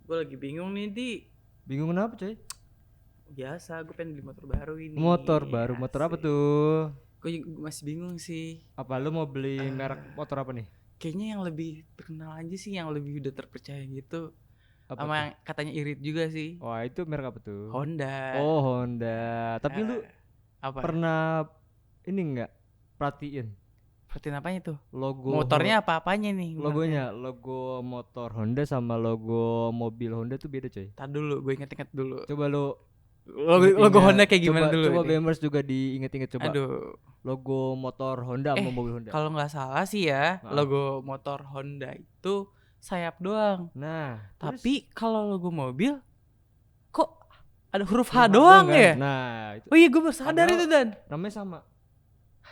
Gue lagi bingung nih di. Bingung kenapa coy? Biasa gue pengen beli motor baru ini. Motor baru, motor apa Asik. tuh? Gue masih bingung sih. Apa lu mau beli merek motor apa nih? Kayaknya yang lebih terkenal aja sih, yang lebih udah terpercaya gitu. Apa Sama tuh? yang katanya irit juga sih. Wah itu merek apa tuh? Honda. Oh Honda. Tapi lu Apa? pernah ini nggak perhatiin Perhatiin apanya tuh? logo Motornya apa-apanya nih? logonya, logo motor Honda sama logo mobil Honda tuh beda coy. Tar dulu, gue inget-inget dulu. Coba lu Logo inget-inget. Honda kayak gimana coba, dulu? Coba ini? Bemers juga diinget-inget coba. Aduh. Logo motor Honda sama mobil Honda. Kalau nggak salah sih ya, logo motor Honda itu sayap doang. Nah, Tapi kalau logo mobil kok ada huruf H H doang kan? ya? Nah, itu Oh iya, gue baru sadar Padahal itu Dan. namanya sama.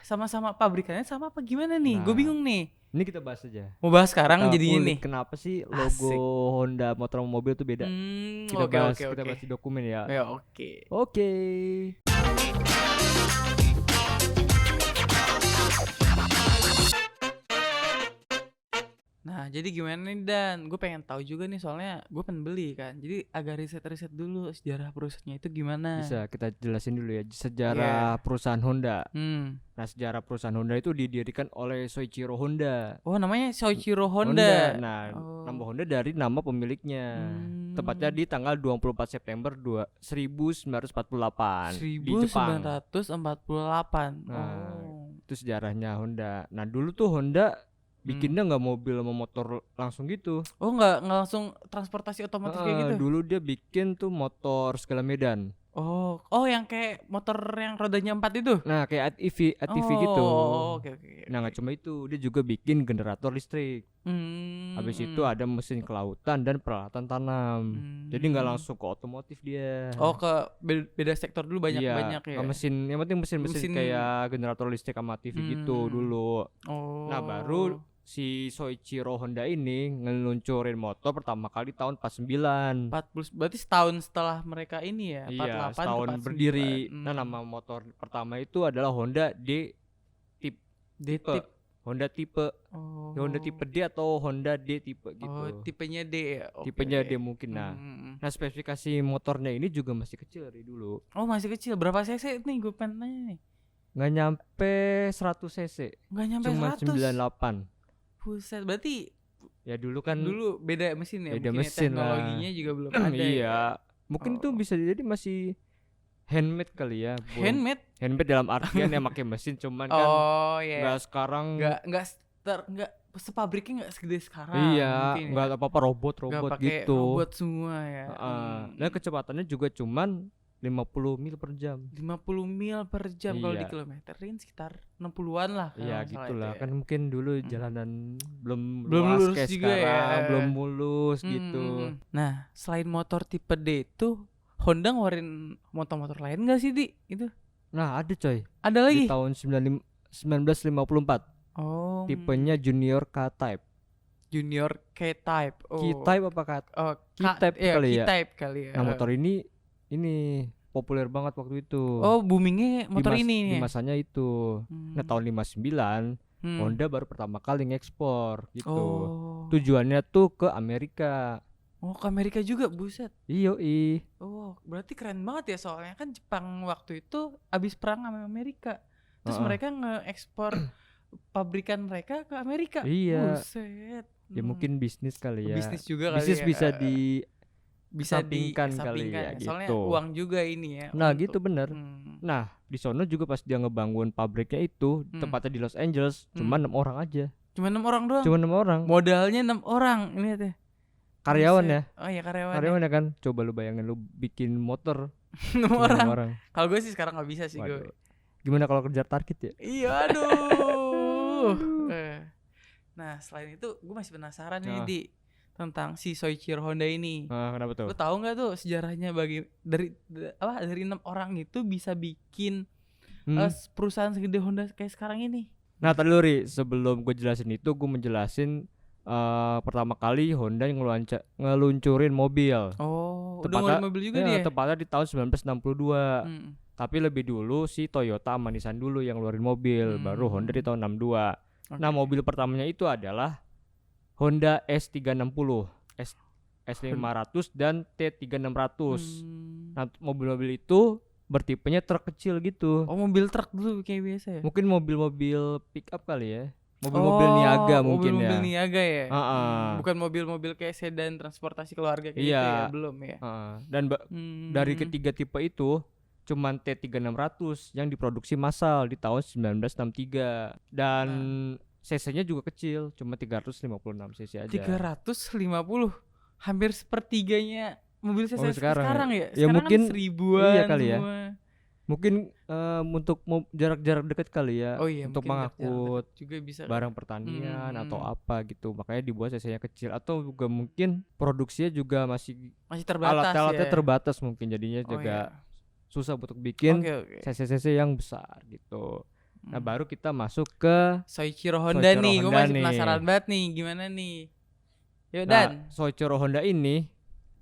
Sama-sama pabrikannya sama apa gimana nih? Gue Nah, bingung nih. Ini kita bahas aja. Mau bahas sekarang Kita jadinya kulik nih. kenapa sih logo Asik. Honda motor sama mobil tuh beda? Kita Oke, bahas, oke, kita oke. bahas di dokumen ya. Ya oke. Oke. Nah, jadi gimana nih Dan? Gue pengen tahu juga nih, soalnya gue pengen beli kan. Jadi agak riset-riset dulu sejarah perusahaannya itu gimana. Bisa kita jelasin dulu ya sejarah perusahaan Honda. Hmm. Nah, sejarah perusahaan Honda itu didirikan oleh Soichiro Honda. Oh, namanya Soichiro Honda. Nah, nama Honda dari nama pemiliknya. Tepatnya di tanggal 24 September 1948 di Jepang. 1948. Nah, Oh. itu sejarahnya Honda. Nah, dulu tuh Honda bikinnya nggak mobil sama motor langsung gitu. Oh, nggak langsung transportasi otomatis kayak gitu. Dulu dia bikin tuh motor segala medan. Oh, yang kayak motor yang rodanya 4 itu. Nah, kayak ATV gitu. Oh, oke. Nah, nggak cuma itu, dia juga bikin generator listrik. Habis itu ada mesin kelautan dan peralatan tanam. Jadi nggak langsung ke otomotif dia. Oh, ke beda sektor dulu banyak-banyak ya. Mesin, yang penting mesin kayak generator listrik sama TV gitu dulu. Oh. Nah, baru si Soichiro Honda ini ngeluncurin motor pertama kali tahun 49. 40, berarti setahun setelah mereka ini ya. 48 Iya, ke setahun 49. berdiri. Nah, nama motor pertama itu adalah Honda D-Type. Honda tipe. Oh. Honda tipe D atau Honda D tipe gitu. Oh, tipenya D ya. Oke. Tipenya D mungkin. Nah, spesifikasi motornya ini juga masih kecil dari dulu. Oh, masih kecil. Berapa cc nih? Gue pengen nanya nih. Nggak nyampe 100 cc. Nggak nyampe Cuma 100. 98. Buset, berarti Ya dulu kan dulu beda mesin ya. beda mungkin mesin lah. teknologinya juga belum ada. Iya. Mungkin itu bisa jadi masih handmade kali ya. Handmade Dalam artian ya pakai mesin cuman kan Oh iya. nggak sekarang. Nggak sepabriknya nggak segede sekarang. Iya, mungkin nggak ya. apa-apa robot Nggak pakai gitu. robot semua ya. Dan kecepatannya juga cuman 50 mil per jam. 50 mil per jam kalau Iya. dikilometerin sekitar 60-an lah. Iya gitulah, kan mungkin dulu jalanan belum lurus kayak juga sekarang, ya. belum mulus gitu. Nah, selain motor tipe D itu Honda ngeluarin motor-motor lain gak sih, Di? Itu. Nah, ada coy. Ada lagi? Di tahun 1954. Oh. Tipenya Junior K-Type. Junior K-Type. Oh. K-Type apa K-Type kali ya? K-Type kali ya. Nah, motor ini populer banget waktu itu. Oh, boomingnya motor ini di ya? masanya itu. Nah, tahun 59 Honda baru pertama kali ngekspor gitu. Oh. Tujuannya tuh ke Amerika. Oh, ke Amerika juga, buset. Iya. Oh, berarti keren banget ya, soalnya kan Jepang waktu itu abis perang sama Amerika. Terus mereka nge-ekspor pabrikan mereka ke Amerika. Iya. Buset. Ya mungkin bisnis kali ya. Bisnis juga kali bisnis ya. bisa sampingkan kali ya soalnya gitu. uang juga ini ya. Nah, gitu bener. Nah, di sono juga pas dia ngebangun pabriknya itu, tempatnya di Los Angeles, cuma 6 orang aja. Cuma 6 orang doang? Cuma 6 orang. Modalnya 6 orang, ini ya. Karyawan ya? Oh iya, karyawan ya kan. Coba lu bayangin lu bikin motor 6 orang. Kalau gue sih sekarang gak bisa sih. Gue. Gimana kalau kerja target ya? Iya, aduh. Nah, selain itu gue masih penasaran nih Di, tentang si Soichiro Honda ini. Kenapa tuh? Lu tahu nggak tuh sejarahnya dari 6 orang itu bisa bikin perusahaan segede Honda kayak sekarang ini? Nah, tadi lu sebelum gue jelasin itu, gue menjelasin pertama kali Honda ngeluncurin mobil. Oh, udah ngeluarin mobil juga dia? Tepatnya di tahun 1962. Tapi lebih dulu si Toyota sama Nissan dulu yang ngeluarin mobil, baru Honda di tahun 62. Nah, mobil pertamanya itu adalah Honda S360. S500 dan T3600. Hmm. Nah, mobil-mobil itu bertipenya truk kecil gitu. Oh, mobil truk dulu kayak biasa ya. Mungkin mobil-mobil pick up kali ya. Mobil-mobil niaga mungkin mobil-mobil ya. niaga ya. Heeh. Bukan mobil-mobil kayak sedan transportasi keluarga kayak Iya. gitu ya, belum ya. Dan dari ketiga tipe itu cuman T3600 yang diproduksi massal di tahun 1963 dan cc-nya juga kecil, cuma 356 cc aja. 350, hampir sepertiganya mobil cc sekarang ya. Ya Sekarang mungkin kan 1000-an iya kali semua. ya. Mungkin untuk jarak-jarak dekat kali ya, Oh iya, untuk mungkin mengangkut juga bisa barang pertanian atau apa gitu, makanya dibuat cc-nya kecil. Atau juga mungkin produksinya juga masih terbatas alat-alatnya ya. terbatas mungkin, jadinya juga susah untuk bikin cc-cc yang besar gitu. Nah baru kita masuk ke Soichiro Honda nih. Gue masih penasaran banget nih gimana nih. Yuk Dan. Soichiro Honda ini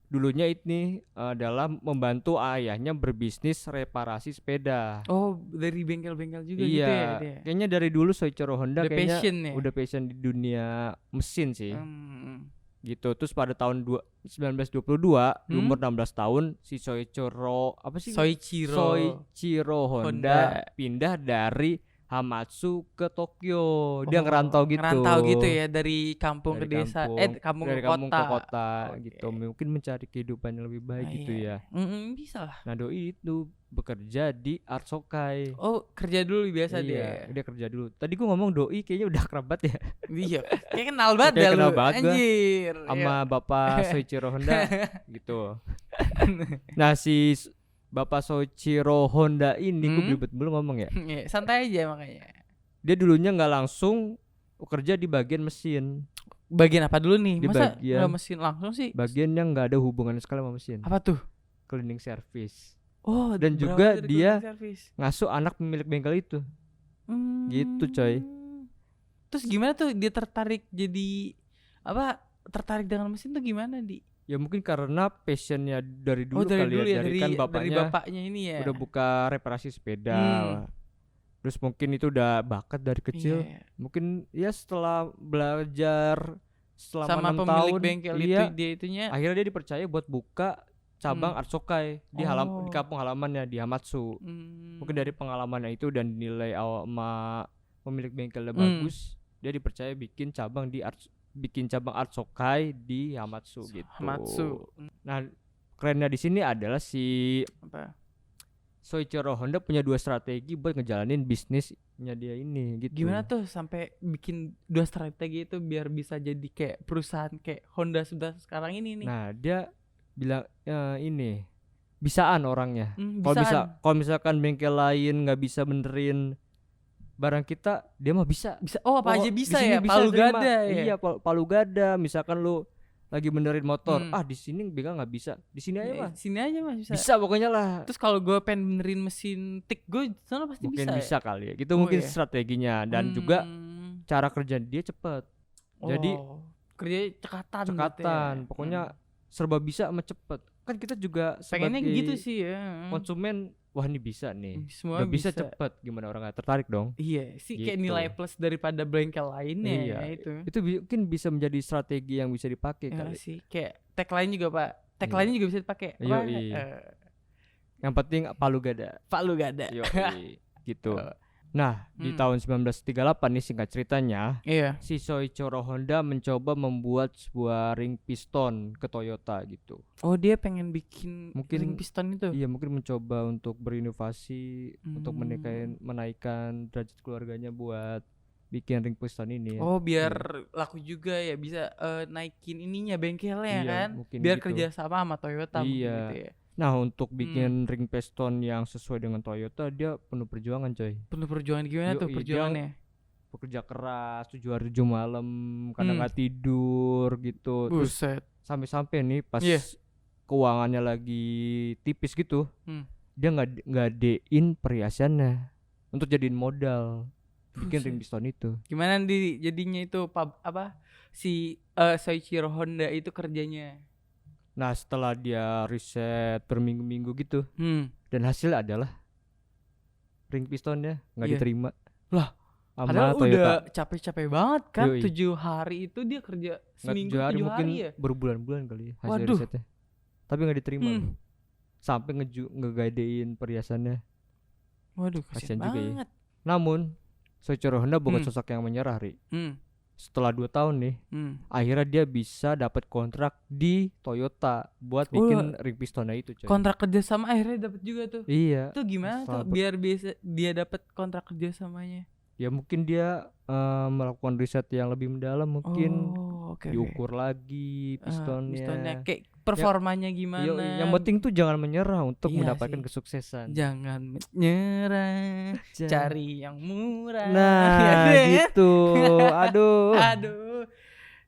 dulunya ini adalah membantu ayahnya berbisnis reparasi sepeda. Oh, dari bengkel-bengkel juga gitu ya dia. Kayaknya dari dulu Soichiro Honda kayaknya udah passion di dunia mesin sih. Gitu. Terus pada tahun 1922 di umur 16 tahun si Soichiro Honda pindah dari Hamatsu ke Tokyo. Dia ngerantau gitu ya, dari kampung ke desa, kampung ke kota gitu. Mungkin mencari kehidupan yang lebih baik gitu ya. Bisa lah. Nah doi itu bekerja di Artsokai. Oh, kerja dulu biasa dia kerja dulu. Tadi gua ngomong doi kayaknya udah kerabat ya. Iya, kayak kenal banget dah lu, anjir. Sama Bapak Soichiro Honda gitu. Nah si Bapak Soichiro Honda ini gue belibet dulu ngomong ya. Santai aja makanya. Dia dulunya nggak langsung kerja di bagian mesin. Bagian apa dulu nih? Di Masa bagian mesin langsung sih? Bagian yang nggak ada hubungan sekali sama mesin. Apa tuh? Cleaning service. Oh, dan juga dia ngasuh anak pemilik bengkel itu. Gitu coy. Terus gimana tuh dia tertarik jadi apa? Tertarik dengan mesin tuh gimana Ya mungkin karena passionnya dari dulu dari kali dulu ya, dari kan bapaknya ini ya udah buka reparasi sepeda. Terus mungkin itu udah bakat dari kecil. Mungkin ya setelah belajar selama 6 tahun bengkel dia itunya akhirnya dia dipercaya buat buka cabang Artsokai di kampung halamannya di Hamatsu. Mungkin dari pengalamannya itu dan nilai sama pemilik bengkelnya bagus, dia dipercaya bikin cabang Artsokai di Hamatsu gitu. Nah, kerennya di sini adalah si Soichiro Honda punya 2 strategi buat ngejalanin bisnisnya dia ini gitu. Gimana tuh sampai bikin 2 strategi itu biar bisa jadi kayak perusahaan kayak Honda sudah sekarang ini nih? Nah, dia bilang ini bisaan orangnya. Kalau misalkan bengkel lain nggak bisa benerin barang kita, dia mah bisa. Apa aja bisa ya? Palu gada ya. Iya, palu gada. Misalkan lu lagi benerin motor, di sini bengkel nggak bisa. Di sini aja mah. Sini aja mah bisa. Bisa pokoknya lah. Terus kalau gue pengen benerin mesin tik gue sana pasti mungkin bisa. Bisa kali ya. Gitu mungkin strateginya dan juga cara kerja dia cepet. Jadi kerja cekatan. Gitu ya. Pokoknya serba bisa sama cepet. Kan kita juga pengennya gitu sih ya. Konsumen, wah ini bisa nih. Semua bisa cepet, gimana orang gak tertarik dong? Iya sih gitu. Kayak nilai plus daripada bengkel lainnya itu mungkin bisa menjadi strategi yang bisa dipakai kali sih. Kayak tagline juga Pak. Tagline juga bisa dipakai. Yang penting palu gada. Gitu. Nah, di tahun 1938 nih singkat ceritanya, si Soichiro Honda mencoba membuat sebuah ring piston ke Toyota gitu. Oh, dia pengen bikin ring piston itu? Iya, mungkin mencoba untuk berinovasi untuk menaikkan derajat keluarganya buat bikin ring piston ini. Oh, biar laku juga ya, bisa naikin ininya bengkelnya kan? Biar gitu. Kerja sama Toyota gitu ya. Nah, untuk bikin ring piston yang sesuai dengan Toyota, dia penuh perjuangan coy. Penuh perjuangan gimana tuh perjuangannya? Bekerja keras 7 hari 7 malam, kadang gak tidur gitu. Buset. Terus sampai-sampai nih pas keuangannya lagi tipis gitu, dia ngadein perhiasannya untuk jadiin modal bikin ring piston itu. Gimana jadinya itu si Soichiro Honda itu kerjanya? Nah, setelah dia riset berminggu-minggu gitu, dan hasil adalah ring pistonnya nggak diterima. Lah, sama Padahal Toyota. udah capek-capek banget kan. Yoi. 7 hari itu dia kerja seminggu 7 mungkin hari ya. berbulan-bulan kali ya hasil Waduh. risetnya. Tapi nggak diterima Hmm. loh. Sampai ngegadein perhiasannya. Waduh, Kasian kasian juga ya. banget. Namun Soichiro Honda bukan Hmm. sosok yang menyerah, Ri. Hmm. Setelah 2 tahun nih, akhirnya dia bisa dapat kontrak di Toyota buat bikin ring pistonnya itu, coy. Kontrak kerja sama akhirnya dapat juga tuh. Iya. Itu gimana tuh Setelah biar bisa dia dapat kontrak kerja samanya? Ya mungkin dia melakukan riset yang lebih mendalam, mungkin oke. diukur lagi pistonnya. Kayak performanya gimana? Yoi, yang penting tuh jangan menyerah untuk Iya mendapatkan sih. kesuksesan. Jangan menyerah, cari yang murah. Nah, Ya kan? gitu. Aduh. Aduh.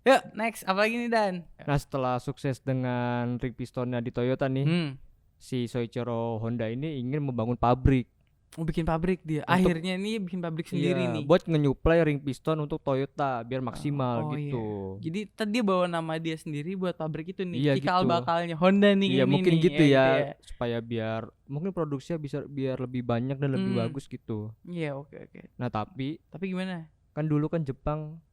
Yuk, next apa lagi nih Dan? Nah, setelah sukses dengan ring pistonnya di Toyota nih, si Soichiro Honda ini ingin membangun pabrik. Bikin pabrik dia. Akhirnya nih bikin pabrik sendiri Iya, nih. buat nge-nyuplai ring piston untuk Toyota biar maksimal Oh, gitu. iya. Jadi tadi dia bawa nama dia sendiri buat pabrik itu nih. Iya, Cikal gitu. bakalnya Honda nih. Iya, ini mungkin nih, gitu ya, gitu ya. supaya biar mungkin produksinya bisa biar lebih banyak dan lebih bagus gitu. Iya, oke. Nah, tapi gimana? kan dulu kan Jepang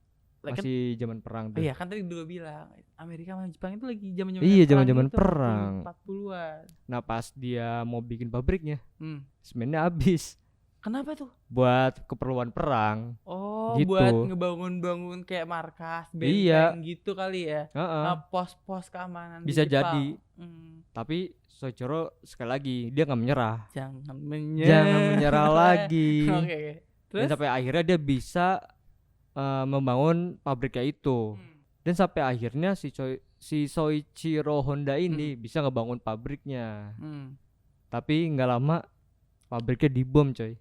Kan- masih zaman perang tuh. Iya kan tadi dulu bilang Amerika sama Jepang itu lagi zaman-zaman Iya, perang zaman-zaman gitu, perang. 40-an. Nah, pas dia mau bikin pabriknya, Hmm. semennya habis Kenapa tuh? buat keperluan perang. Oh, Gitu. buat ngebangun-bangun kayak markas, Iya. benteng gitu kali ya. Heeh. Pos-pos keamanan di Bisa Jepang. jadi. Hmm. Tapi Soichiro sekali lagi dia nggak menyerah. Jangan Jangan menyerah lagi. Oke. Dan Terus sampai akhirnya dia bisa membangun pabriknya itu. Dan sampai akhirnya si Soichiro Honda ini bisa ngebangun pabriknya. Tapi nggak lama pabriknya dibom, coy.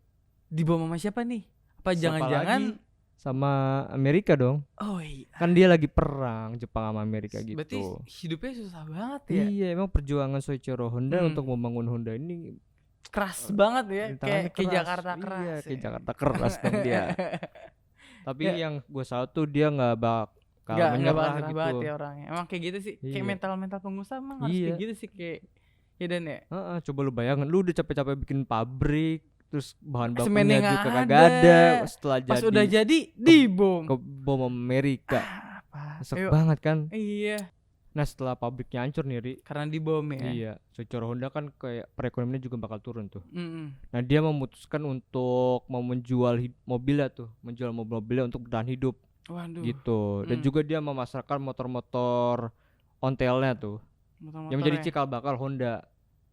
Dibom sama siapa nih? Apa Siapa jangan-jangan lagi? Sama Amerika dong. Oh iya. Kan dia lagi perang Jepang sama Amerika gitu. Berarti hidupnya susah banget ya. Iya, emang perjuangan Soichiro Honda Hmm. untuk membangun Honda ini Keras banget ya, rintangannya kayak keras. Jakarta keras. Iya, ya. kayak Jakarta keras dong dia. Tapi Ya. yang gue salut tuh dia nggak bakal Nggak menyerah bakal nyerah gitu. banget ya orangnya. Emang kayak gitu sih. Kayak Iya. mental pengusaha emang harus Iya. kayak gitu sih kayak ya Dan ya. Heeh, coba lu bayangin, lu udah capek-capek bikin pabrik, terus bahan Semennya bakunya nggak juga ada. kagak ada. Setelah Pas jadi udah jadi dibom. ke bom Amerika. Apa? Nyesek Ayo. banget kan. Iya. Nah, setelah pabriknya hancur nih, Ri. Karena dibom ya. Iya, Soichiro Honda kan kayak perekonomiannya juga bakal turun tuh. Mm-mm. Nah, dia memutuskan untuk mau menjual mobilnya tuh, menjual mobil-mobilnya untuk bertahan hidup. Waduh. Gitu. Dan Hmm. juga dia memasarkan motor-motor ontelnya tuh yang menjadi Motor-motornya. cikal bakal Honda.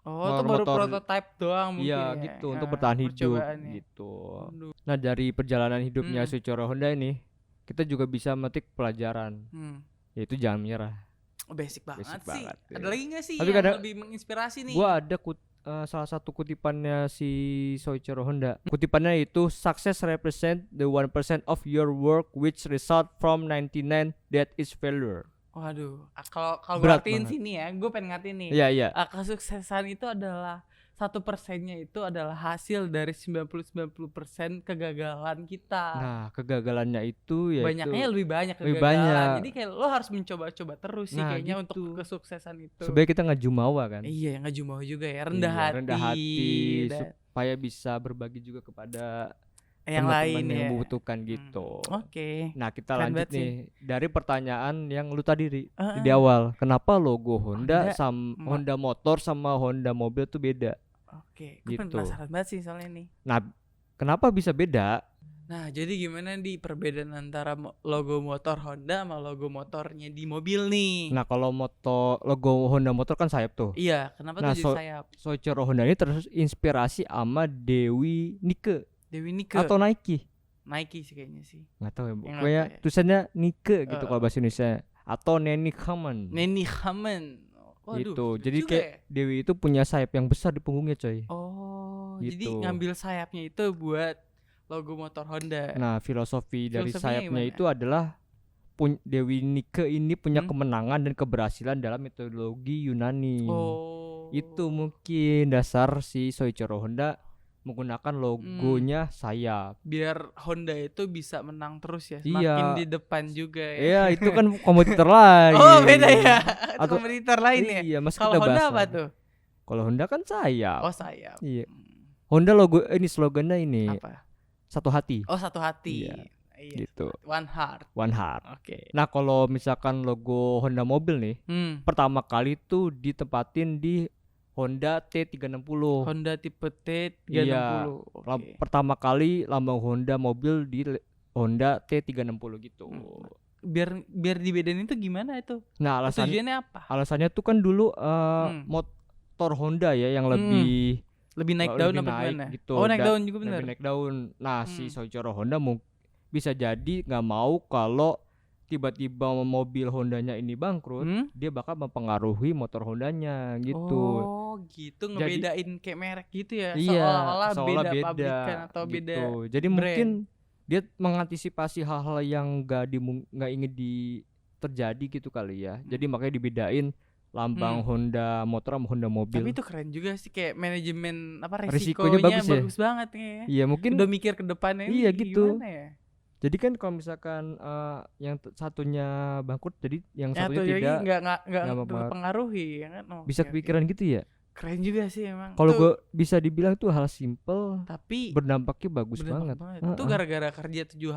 Oh, itu baru motor- prototype doang mungkin Iya, ya. gitu, untuk Ah, bertahan hidup percobaannya. gitu. Waduh. Nah, dari perjalanan hidupnya Hmm. Soichiro Honda ini, kita juga bisa memetik pelajaran, yaitu jangan menyerah. Oh, basic banget Basic sih. banget, Ada iya. lagi nggak sih Tapi yang kadang- lebih menginspirasi nih? Gua ada salah satu kutipannya si Soichiro Honda. Kutipannya itu success represent the 1% of your work which result from 99 that is failure. Waduh, kalau gue Berat artiin banget. sini ya, gue pengen ngertiin nih. Iya, iya. Kesuksesan itu adalah 1%-nya itu adalah hasil dari 90% kegagalan kita. Nah, kegagalannya itu ya Banyaknya lebih banyak lebih kegagalan. banyak. Jadi kayak lo harus mencoba-coba terus sih Nah, kayaknya gitu. untuk kesuksesan itu. supaya kita nggak jumawa kan. Iya, nggak jumawa juga ya, rendah Iya, hati. rendah hati dan supaya bisa berbagi juga kepada yang teman-teman lain yang ya. membutuhkan gitu. Oke. Nah, kita Keren lanjut banget sih. nih dari pertanyaan yang lu tadi Ri, Heeh. di awal. Kenapa logo Honda Honda Honda motor sama Honda mobil tuh beda? Oke, gue Gitu. penasaran banget sih soalnya nih. Nah, kenapa bisa beda? Nah, jadi gimana di perbedaan antara logo motor Honda sama logo motornya di mobil nih? Nah, kalau logo Honda motor kan sayap tuh. Iya, kenapa Nah, tuh jadi sayap? Soichiro Honda ini terinspirasi sama Dewi Nike Dewi Nike. atau Nike. Nike sih kayaknya sih. Nggak tahu ya, Yang pokoknya nggak tahu ya. tulisannya Nike gitu Eh, kalau bahasa Indonesia, atau Neni Kamen Neni Haman. Waduh, gitu. lucu Jadi juga kayak ya. Dewi itu punya sayap yang besar di punggungnya, coy. Oh, jadi Gitu. ngambil sayapnya itu buat logo motor Honda. Nah, filosofi dari Filosofinya sayapnya gimana? itu adalah Dewi Nike ini punya Hmm? kemenangan dan keberhasilan dalam metodologi Yunani. Oh. Itu mungkin dasar si Soichiro Honda menggunakan logonya sayap. biar Honda itu bisa menang terus ya, Iya. semakin di depan juga ya. Iya, itu kan kompetitor lain. Oh, beda ya. Itu Atau- kompetitor lain ya. Iya, mas Kalau kita Honda bahas apa lagi. tuh? Kalau Honda kan sayap. Oh, sayap. Iya. Honda logo ini slogannya ini Apa? satu hati. Oh, satu hati. Iya, Iya. gitu. One heart. One heart. Oke. Nah, kalau misalkan logo Honda mobil nih, pertama kali tuh ditempatin di Honda T360. Honda tipe T360. Iya. Oke. Pertama kali lambang Honda mobil di Honda T360 gitu. Biar dibedain itu gimana itu? Nah, Tujuannya apa? alasannya tuh kan dulu motor Honda ya yang lebih naik daun apa gimana? gitu. Oh, naik daun juga bener. Lebih naik daun. Nah, si Soichiro Honda bisa jadi nggak mau kalau tiba-tiba mobil Hondanya ini bangkrut, dia bakal mempengaruhi motor Hondanya gitu. Oh, gitu, ngebedain kayak merek gitu ya. Iya, Seolah-olah beda pabrikan atau gitu. beda Jadi brand. mungkin dia mengantisipasi hal-hal yang nggak ingin terjadi gitu kali ya. Jadi makanya dibedain lambang Honda motor sama Honda mobil. Tapi itu keren juga sih, kayak manajemen apa Risikonya resikonya bagus ya? banget ya. Iya, mungkin udah mikir ke depannya iya gitu. gimana ya. Jadi kan kalau misalkan yang satunya bangkrut, jadi yang satunya lagi tidak nggak terpengaruhi ya kan. Bisa kepikiran gitu ya. Keren juga sih emang. Kalau gue bisa dibilang tuh hal simple tapi berdampaknya bagus banget. Itu gara-gara kerja 7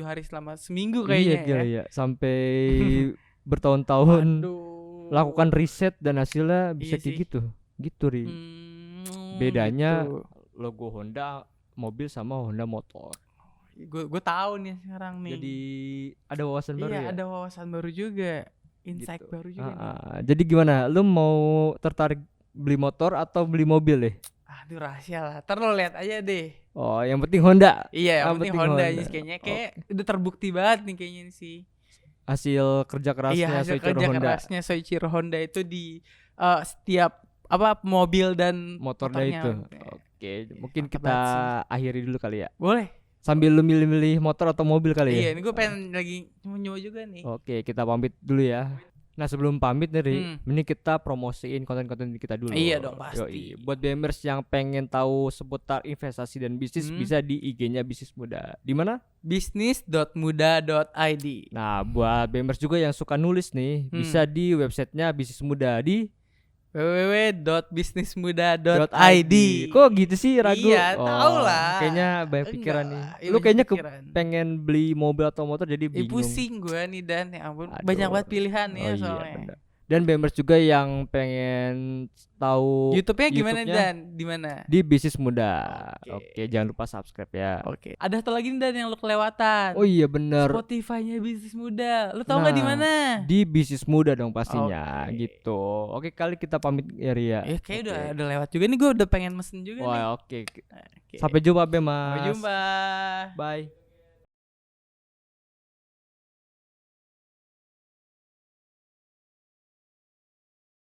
hari selama seminggu Iya, kayaknya gila ya. Sampai bertahun-tahun lakukan riset dan hasilnya bisa kayak gitu. Gitu, Ri. Bedanya gitu. Logo Honda mobil sama Honda motor. Gue tahu nih sekarang nih. Jadi ada wawasan baru ya. Iya, ada wawasan baru juga. Insight Gitu. baru juga nih. Jadi gimana? Lu mau tertarik beli motor atau beli mobil deh? Aduh, rahasia lah. Ntar lo lihat aja deh. Oh, yang penting Honda. Iya, yang penting Honda aja kayaknya. Kayak udah terbukti banget nih kayaknya sih. Hasil kerja kerasnya kerasnya Soichiro Honda itu di setiap mobil dan motornya itu. Oke, mungkin kita akhiri dulu kali ya. Boleh. Sambil lu milih-milih motor atau mobil kali ya. Iya, ini gue pengen lagi nyoba juga nih. Oke, kita pamit dulu ya. Nah, sebelum pamit nih, ini kita promosiin konten-konten kita dulu. Iya dong, pasti. Buat BMers yang pengen tahu seputar investasi dan bisnis, bisa di IG-nya Bisnis Muda. Di mana? bisnis.muda.id. Nah, buat BMers juga yang suka nulis nih, bisa di websitenya Bisnis Muda di www.bisnismuda.id. Kok gitu sih, ragu? Iya, tahu lah. Kayaknya banyak pikiran nih. Lu kayaknya pengen beli mobil atau motor jadi bingung. Pusing gue nih Dan, ya ampun. Banyak banget pilihan ya soalnya. Iya, dan BMers juga yang pengen tahu YouTube-nya gimana Dan? Di mana? Di Bisnis Muda. Oke, jangan lupa subscribe ya. Oke. Ada satu lagi nih Dan yang lu kelewatan. Oh iya bener. Spotify-nya Bisnis Muda. Lu tahu nggak di mana? Di Bisnis Muda dong pastinya. Gitu. Oke, kali kita pamit ya Ria. Kayak udah lewat juga nih, gue udah pengen mesen juga nih. Oke. Sampai jumpa Bemas. Sampai jumpa. Bye.